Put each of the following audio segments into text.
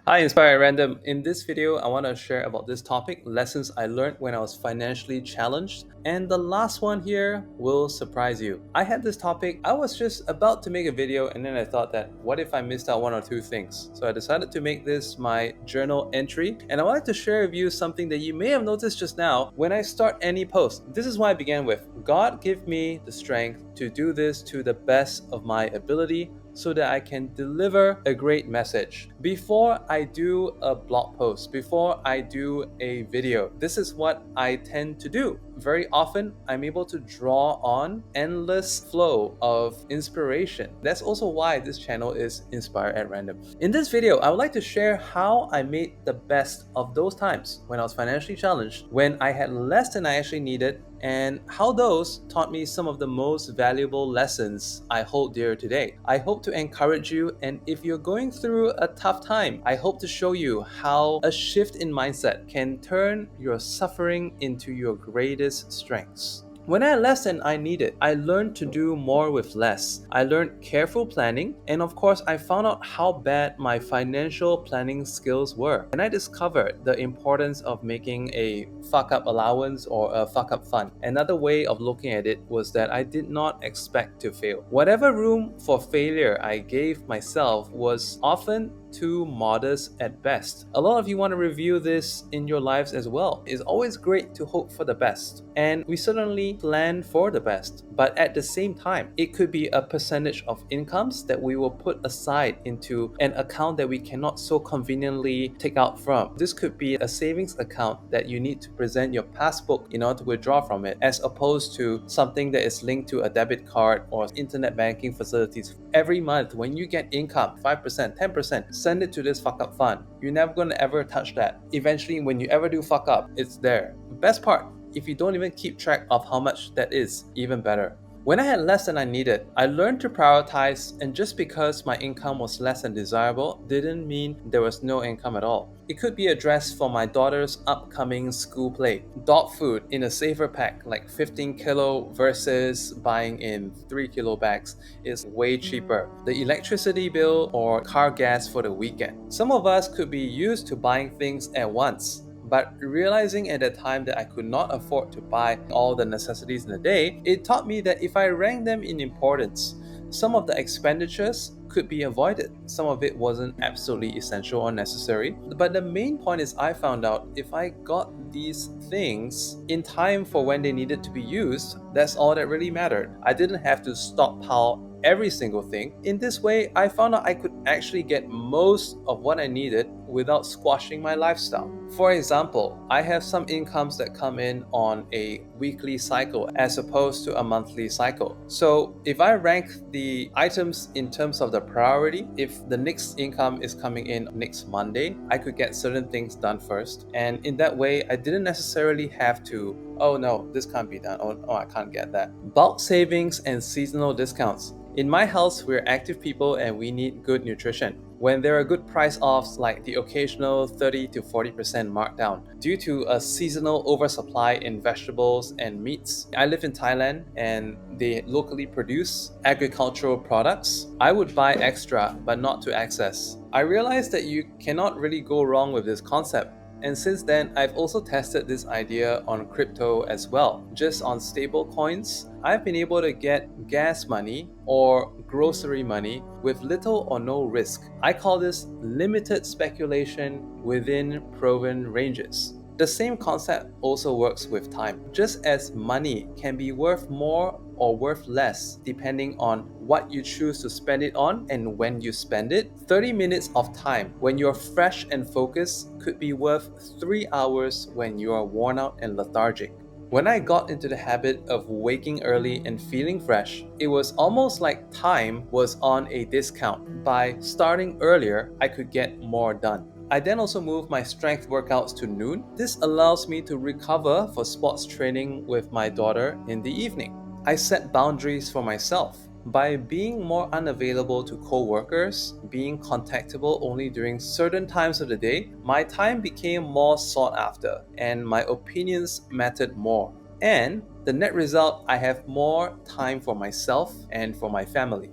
Hi, Inspire at Random. In this video, I want to share about this topic, lessons I learned when I was financially challenged. And the last one here will surprise you. I had this topic, I was just about to make a video and then I thought that what if I missed out one or two things? So I decided to make this my journal entry and I wanted to share with you something that you may have noticed just now when I start any post. This is what I began with. God give me the strength to do this to the best of my ability so that I can deliver a great message. Before I do a blog post, before I do a video, this is what I tend to do. Very often, I'm able to draw on endless flow of inspiration. That's also why this channel is Inspire at Random. In this video, I would like to share how I made the best of those times when I was financially challenged, when I had less than I actually needed, and how those taught me some of the most valuable lessons I hold dear today. I hope to encourage you, and if you're going through a tough time, I hope to show you how a shift in mindset can turn your suffering into your greatest strengths. When I had less than I needed, I learned to do more with less. I learned careful planning, and of course, I found out how bad my financial planning skills were. And I discovered the importance of making a fuck up allowance or a fuck up fund. Another way of looking at it was that I did not expect to fail. Whatever room for failure I gave myself was often too modest at best. A lot of you want to review this in your lives as well. It's always great to hope for the best, and we certainly plan for the best, but at the same time, it could be a percentage of incomes that we will put aside into an account that we cannot so conveniently take out from. This could be a savings account that you need to present your passbook in order to withdraw from it, as opposed to something that is linked to a debit card or internet banking facilities. Every month, when you get income, 5%, 10%, send it to this fuck up fund. You're never going to ever touch that. Eventually, when you ever do fuck up, it's there. Best part, if you don't even keep track of how much that is, even better. When I had less than I needed, I learned to prioritize, and just because my income was less than desirable didn't mean there was no income at all. It could be a dress for my daughter's upcoming school play, dog food in a safer pack like 15 kilo versus buying in 3 kilo bags is way cheaper. The electricity bill or car gas for the weekend. Some of us could be used to buying things at once, but realizing at that time that I could not afford to buy all the necessities in a day, it taught me that if I rank them in importance, some of the expenditures could be avoided. Some of it wasn't absolutely essential or necessary. But the main point is I found out if I got these things in time for when they needed to be used, that's all that really mattered. I didn't have to stockpile every single thing. In this way, I found out I could actually get most of what I needed without squashing my lifestyle. For example, I have some incomes that come in on a weekly cycle as opposed to a monthly cycle. So if I rank the items in terms of the priority, if the next income is coming in next Monday, I could get certain things done first. And in that way, I didn't necessarily have to, oh no, this can't be done. Oh, I can't get that. Bulk savings and seasonal discounts. In my house, we're active people and we need good nutrition. When there are good price offs like the occasional 30 to 40% markdown due to a seasonal oversupply in vegetables and meats. I live in Thailand and they locally produce agricultural products. I would buy extra but not to excess. I realized that you cannot really go wrong with this concept. And since then, I've also tested this idea on crypto as well. Just on stable coins, I've been able to get gas money or grocery money with little or no risk. I call this limited speculation within proven ranges. The same concept also works with time. Just as money can be worth more or worth less depending on what you choose to spend it on and when you spend it, 30 minutes of time when you're fresh and focused could be worth 3 hours when you are worn out and lethargic. When I got into the habit of waking early and feeling fresh, it was almost like time was on a discount. By starting earlier, I could get more done. I then also moved my strength workouts to noon. This allows me to recover for sports training with my daughter in the evening. I set boundaries for myself. By being more unavailable to co-workers, being contactable only during certain times of the day, my time became more sought after and my opinions mattered more. And the net result, I have more time for myself and for my family.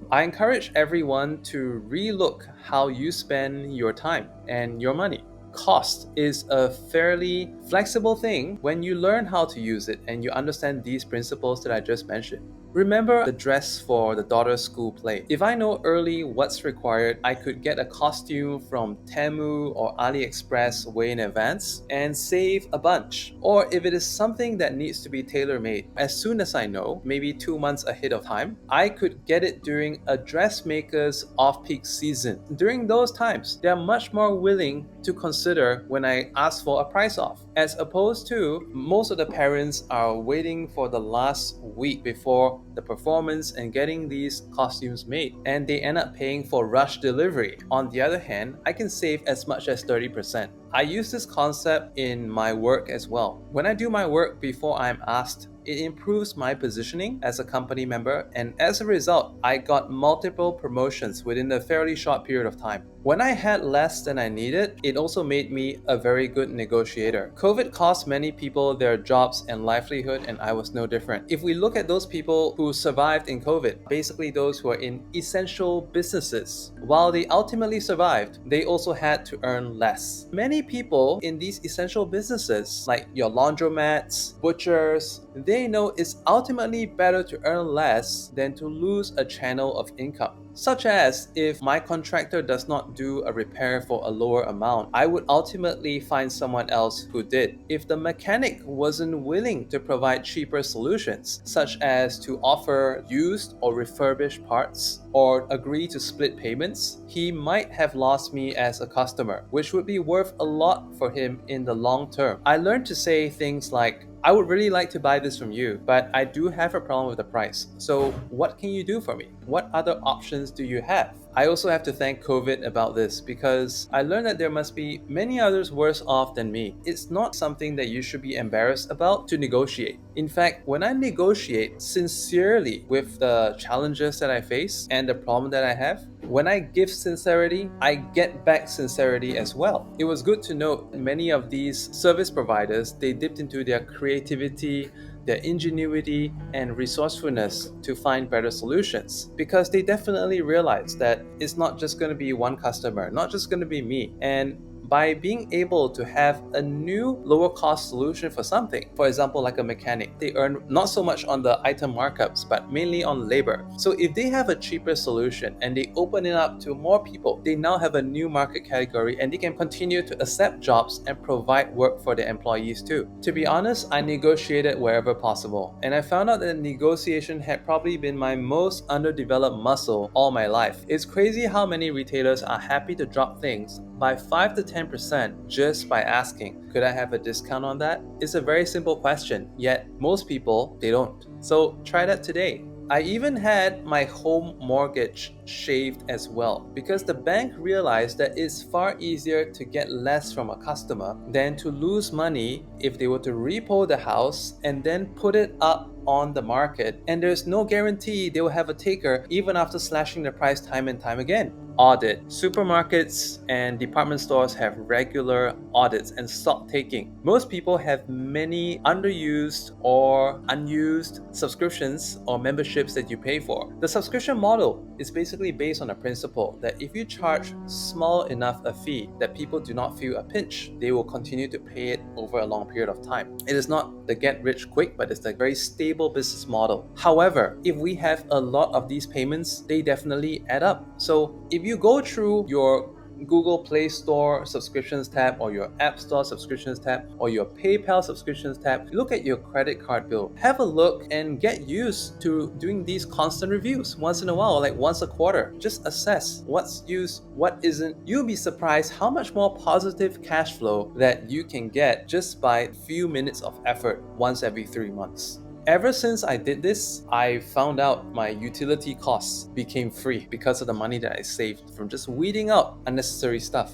I encourage everyone to relook how you spend your time and your money. Cost is a fairly flexible thing when you learn how to use it and you understand these principles that I just mentioned. Remember the dress for the daughter's school play. If I know early what's required, I could get a costume from Temu or AliExpress way in advance and save a bunch. Or if it is something that needs to be tailor-made, as soon as I know, maybe 2 months ahead of time, I could get it during a dressmaker's off-peak season. During those times, they are much more willing to consider when I ask for a price off, as opposed to most of the parents are waiting for the last week before the performance and getting these costumes made, and they end up paying for rush delivery. On the other hand, I can save as much as 30%. I use this concept in my work as well. When I do my work before I'm asked, it improves my positioning as a company member, and as a result, I got multiple promotions within a fairly short period of time. When I had less than I needed, it also made me a very good negotiator. COVID cost many people their jobs and livelihood, and I was no different. If we look at those people who survived in COVID, basically those who are in essential businesses, while they ultimately survived, they also had to earn less. Many people in these essential businesses, like your laundromats, butchers, they know it's ultimately better to earn less than to lose a channel of income. Such as, if my contractor does not do a repair for a lower amount, I would ultimately find someone else who did. If the mechanic wasn't willing to provide cheaper solutions, such as to offer used or refurbished parts, or agree to split payments, he might have lost me as a customer, which would be worth a lot for him in the long term. I learned to say things like, I would really like to buy this from you, but I do have a problem with the price. So what can you do for me? What other options do you have? I also have to thank COVID about this, because I learned that there must be many others worse off than me. It's not something that you should be embarrassed about to negotiate. In fact, when I negotiate sincerely with the challenges that I face and the problem that I have, when I give sincerity, I get back sincerity as well. It was good to note many of these service providers, they dipped into their creativity, their ingenuity, and resourcefulness to find better solutions, because they definitely realized that it's not just going to be one customer, not just going to be me. And by being able to have a new lower cost solution for something, for example like a mechanic, they earn not so much on the item markups but mainly on labor. So if they have a cheaper solution and they open it up to more people, they now have a new market category and they can continue to accept jobs and provide work for their employees too. To be honest, I negotiated wherever possible, and I found out that negotiation had probably been my most underdeveloped muscle all my life. It's crazy how many retailers are happy to drop things by 5 to 10% just by asking, could I have a discount on that? It's a very simple question, yet most people, they don't. So try that today. I even had my home mortgage shaved as well, because the bank realized that it's far easier to get less from a customer than to lose money if they were to repo the house and then put it up on the market, and there's no guarantee they will have a taker even after slashing the price time and time again. Audit. Supermarkets and department stores have regular audits and stock taking. Most people have many underused or unused subscriptions or memberships that you pay for. The subscription model is basically based on a principle that if you charge small enough a fee that people do not feel a pinch, they will continue to pay it over a long period of time. It is not the get rich quick, but it's the very stable business model. However, if we have a lot of these payments, they definitely add up. So if you go through your Google Play Store subscriptions tab, or your App Store subscriptions tab, or your PayPal subscriptions tab, look at your credit card bill. Have a look and get used to doing these constant reviews once in a while, like once a quarter. Just assess what's used, what isn't. You'll be surprised how much more positive cash flow that you can get just by a few minutes of effort once every 3 months. Ever since I did this, I found out my utility costs became free because of the money that I saved from just weeding out unnecessary stuff.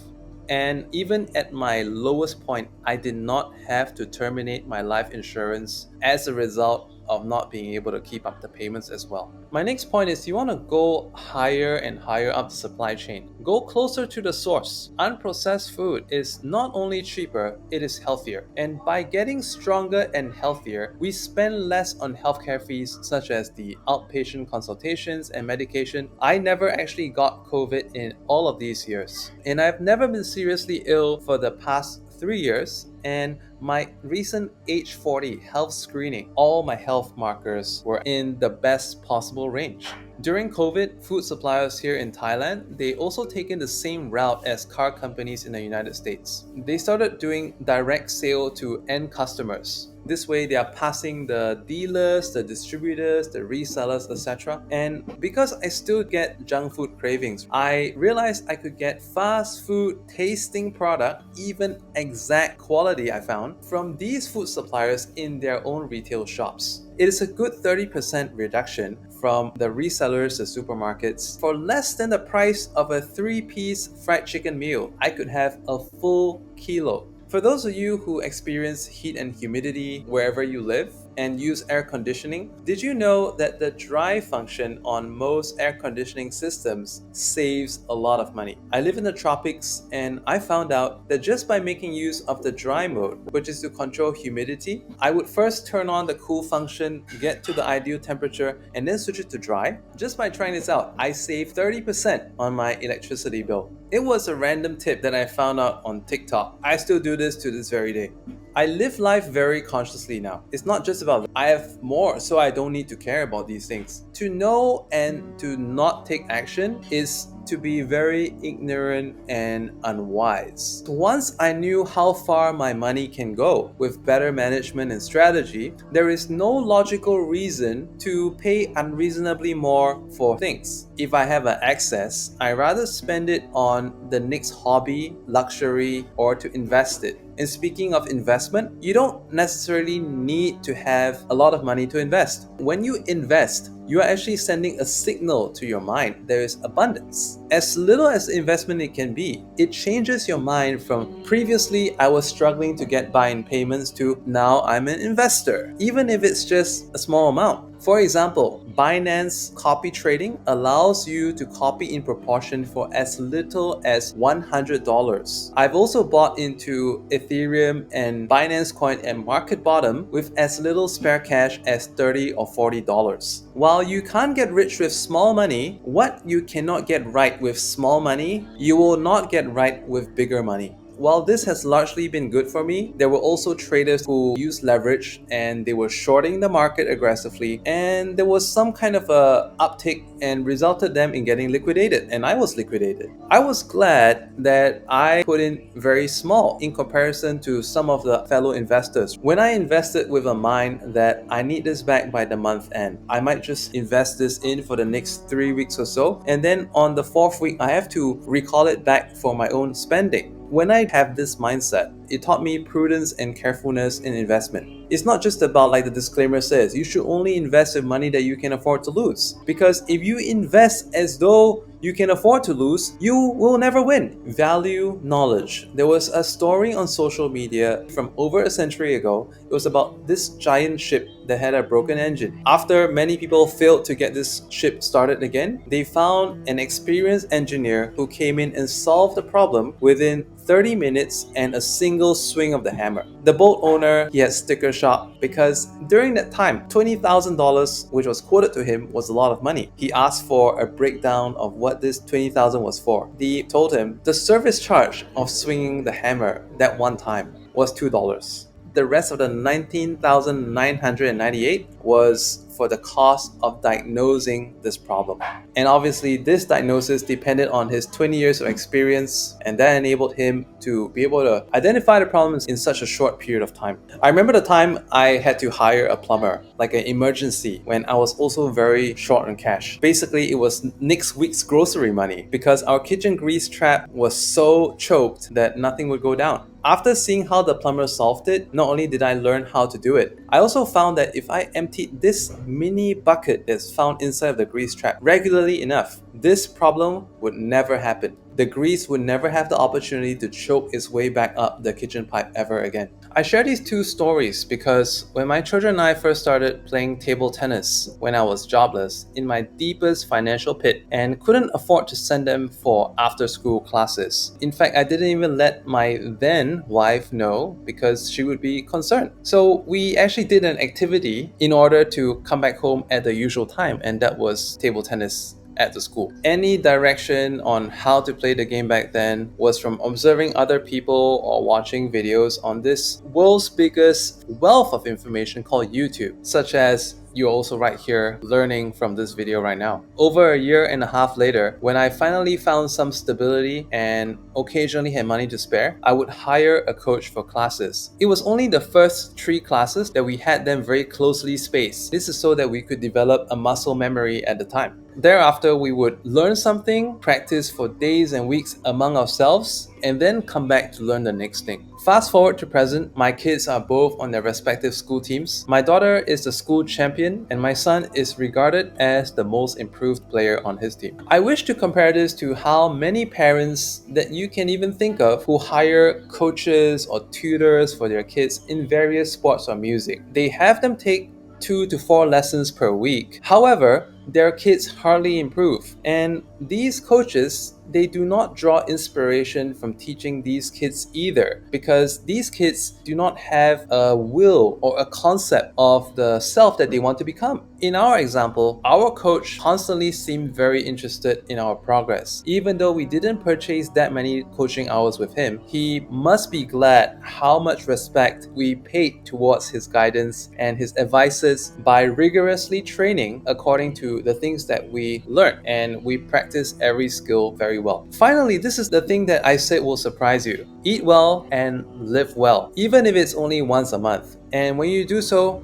And even at my lowest point, I did not have to terminate my life insurance as a result of not being able to keep up the payments as well. My next point is you want to go higher and higher up the supply chain. Go closer to the source. Unprocessed food is not only cheaper, it is healthier. And by getting stronger and healthier, we spend less on healthcare fees such as the outpatient consultations and medication. I never actually got COVID in all of these years. And I've never been seriously ill for the past 3 years, and my recent age 40 health screening, all my health markers were in the best possible range. During COVID, food suppliers here in Thailand, they also taken the same route as car companies in the United States. They started doing direct sale to end customers. This way, they are passing the dealers, the distributors, the resellers, etc. And because I still get junk food cravings, I realized I could get fast food tasting product, even exact quality I found, from these food suppliers in their own retail shops. It is a good 30% reduction from the resellers, the supermarkets. For less than the price of a 3-piece fried chicken meal, I could have a full kilo. For those of you who experience heat and humidity wherever you live and use air conditioning, did you know that the dry function on most air conditioning systems saves a lot of money? I live in the tropics and I found out that just by making use of the dry mode, which is to control humidity, I would first turn on the cool function, get to the ideal temperature, and then switch it to dry. Just by trying this out, I saved 30% on my electricity bill. It was a random tip that I found out on TikTok. I still do this to this very day. I live life very consciously now. It's not just about I have more, so I don't need to care about these things. To know and to not take action is to be very ignorant and unwise. Once I knew how far my money can go with better management and strategy, there is no logical reason to pay unreasonably more for things. If I have an excess, I rather spend it on the next hobby, luxury, or to invest it. And speaking of investment, you don't necessarily need to have a lot of money to invest. When you invest, you are actually sending a signal to your mind there is abundance. As little as the investment it can be, it changes your mind from previously I was struggling to get by in payments to now I'm an investor, even if it's just a small amount. For example, Binance copy trading allows you to copy in proportion for as little as $100. I've also bought into Ethereum and Binance Coin at market bottom with as little spare cash as $30 or $40. While you can't get rich with small money, what you cannot get right with small money, you will not get right with bigger money. While this has largely been good for me, there were also traders who used leverage and they were shorting the market aggressively, and there was some kind of a uptick and resulted them in getting liquidated, and I was liquidated. I was glad that I put in very small in comparison to some of the fellow investors. When I invested with a mind that I need this back by the month end, I might just invest this in for the next 3 weeks or so, and then on the 4th week I have to recall it back for my own spending. When I have this mindset, it taught me prudence and carefulness in investment. It's not just about, like the disclaimer says, you should only invest with money that you can afford to lose. Because if you invest as though you can afford to lose, you will never win. Value knowledge. There was a story on social media from over a century ago. It was about this giant ship that had a broken engine. After many people failed to get this ship started again, they found an experienced engineer who came in and solved the problem within 30 minutes and a single swing of the hammer. The boat owner, he had sticker shock because during that time, $20,000, which was quoted to him, was a lot of money. He asked for a breakdown of what this $20,000 was for. They told him the service charge of swinging the hammer that one time was $2. The rest of the $19,998 was for the cost of diagnosing this problem. And obviously this diagnosis depended on his 20 years of experience, and that enabled him to be able to identify the problems in such a short period of time. I remember the time I had to hire a plumber, like an emergency, when I was also very short on cash. Basically, it was next week's grocery money because our kitchen grease trap was so choked that nothing would go down. After seeing how the plumber solved it, not only did I learn how to do it, I also found that if I emptied this mini bucket that's found inside of the grease trap regularly enough, this problem would never happen. The grease would never have the opportunity to choke its way back up the kitchen pipe ever again. I share these two stories because when my children and I first started playing table tennis when I was jobless in my deepest financial pit and couldn't afford to send them for after school classes. In fact, I didn't even let my then wife know because she would be concerned. So we actually did an activity in order to come back home at the usual time, and that was table tennis at the school. Any direction on how to play the game back then was from observing other people or watching videos on this world's biggest wealth of information called YouTube, such as you're also right here learning from this video right now. Over a year and a half later, when I finally found some stability and occasionally had money to spare, I would hire a coach for classes. It was only the first 3 classes that we had them very closely spaced. This is so that we could develop a muscle memory at the time. Thereafter, we would learn something, practice for days and weeks among ourselves, and then come back to learn the next thing. Fast forward to present, my kids are both on their respective school teams. My daughter is the school champion, and my son is regarded as the most improved player on his team. I wish to compare this to how many parents that you can even think of who hire coaches or tutors for their kids in various sports or music. They have them take 2 to 4 lessons per week. However, their kids hardly improve. And these coaches, they do not draw inspiration from teaching these kids either, because these kids do not have a will or a concept of the self that they want to become. In our example, our coach constantly seemed very interested in our progress. Even though we didn't purchase that many coaching hours with him, he must be glad how much respect we paid towards his guidance and his advices by rigorously training according to the things that we learned, and we practice every skill very well. Finally, this is the thing that I said will surprise you. Eat well and live well, even if it's only once a month. And when you do so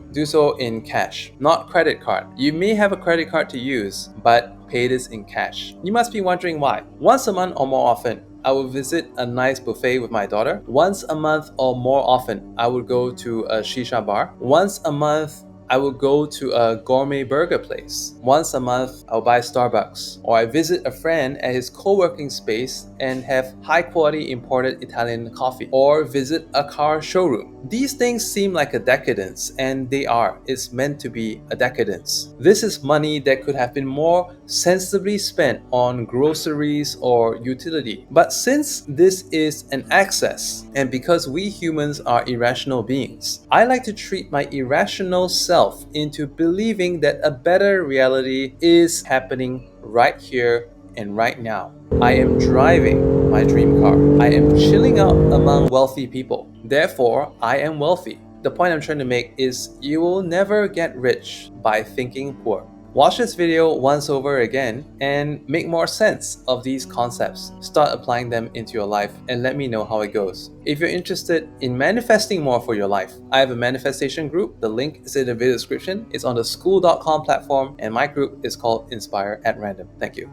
in cash, not credit card. You may have a credit card to use, but pay this in cash. You must be wondering why. Once a month or more often, I would visit a nice buffet with my daughter. Once a month or more often, I would go to a shisha bar. Once a month, I would go to a gourmet burger place. Once a month, I'll buy Starbucks. Or I visit a friend at his co-working space and have high-quality imported Italian coffee. Or visit a car showroom. These things seem like a decadence, and they are. It's meant to be a decadence. This is money that could have been more sensibly spent on groceries or utility. But since this is an access, and because we humans are irrational beings, I like to treat my irrational self into believing that a better reality is happening right here and right now. I am driving my dream car. I am chilling out among wealthy people. Therefore, I am wealthy. The point I'm trying to make is you will never get rich by thinking poor. Watch this video once over again and make more sense of these concepts. Start applying them into your life and let me know how it goes. If you're interested in manifesting more for your life, I have a manifestation group. The link is in the video description. It's on the school.com platform, and my group is called Inspire at Random. Thank you.